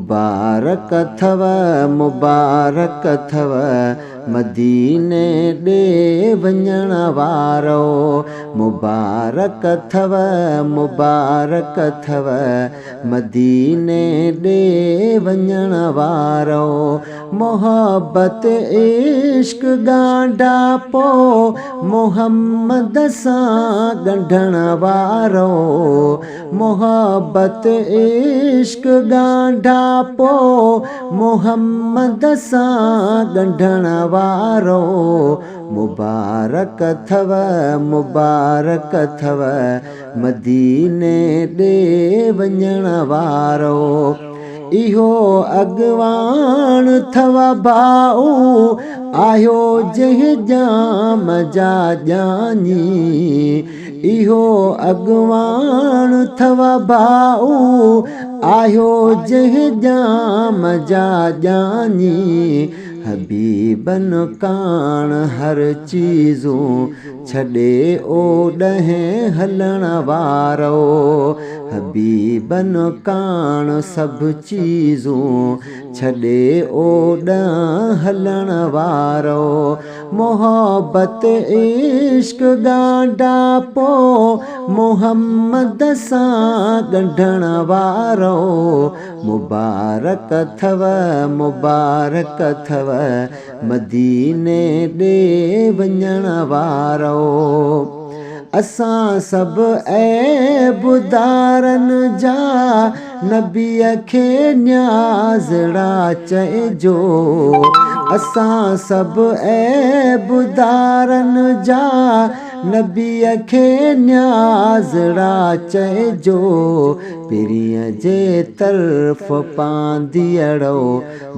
मुबारक अथव मुबारक अथव मदीने ॾे वञण वारो। मुबारक अथव मुबारक अथव मदीने ॾे वञण वारो। मोहब्बत इश्क ॻाढ़ापो मोहम्मद सां ॻंढण वारो। मोहब्बत इश्क ॻाढ़ापो मोहम्मद सां ॻंढण वारो। मुबारक अथव मुबारक अथव मदीने ॾे वञण वारो। इहो अॻवान अथव भाऊ आयो जंहिं जाम जा ॼाणी। इहो अॻवान अथव भाऊ आयो जंहिं जाम जा ॼाणी। हबीबन कान हर चीज़ूं छॾे ओॾहें हलण वारो। हबीबन कान सभु चीज़ूं छॾे ओॾां हलण वारो। मोहब्बत इश्क ॻाढ़ापो मोहम्मद सां ॻंढण वारो। मुबारक अथव मुबारक अथव मदीने ॾे वञण वारो। असां सभु ऐबुदारनि जा नबीअ खे न्याज़ड़ा चइजो। असां सभु ऐबुदारनि जा नबीअ खे न्याज़ड़ा चइजो। पिरीअ जे तरफ़ पांदियड़ो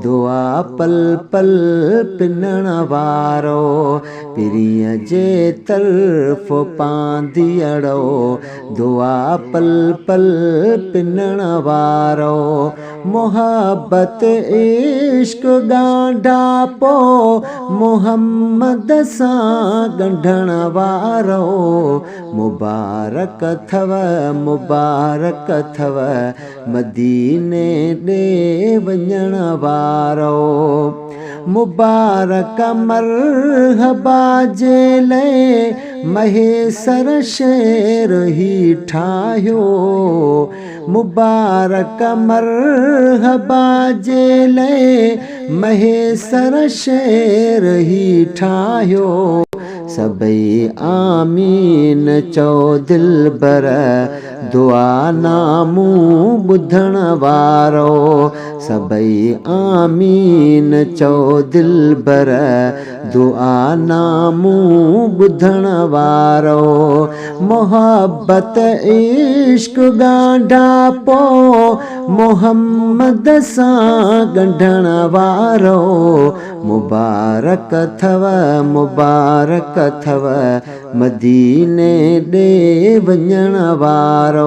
दुआ पल पल पिनण वारो। पिरीअ जे तरफ़ पांदियड़ो दुआ पल पल पिनण वारो। मोहब्बत इश्क ॻाढ़ापो मोहम्मद सां ॻंढण वारो। मुबारक अथव मुबारक अथव मदीने ॾे वञण वारो। मुबारक मरहबा जे लाइ महेसर शेर ही ठाहियो। मुबारक मरहबा जे लाइ महेसर शेर ही ठाहियो। सभई आमीन चओ दिलबर दुआ नामूं ॿुधण वारो। सभई आमीन चओ दिलबर दुआ नामूं ॿुधण वारो। मोहब्बत इश्क ॻाढ़ापो मोहम्मद सां ॻंढण वारो। मुबारक अथव मुबारक अथव मदीने ॾे वञण वारो।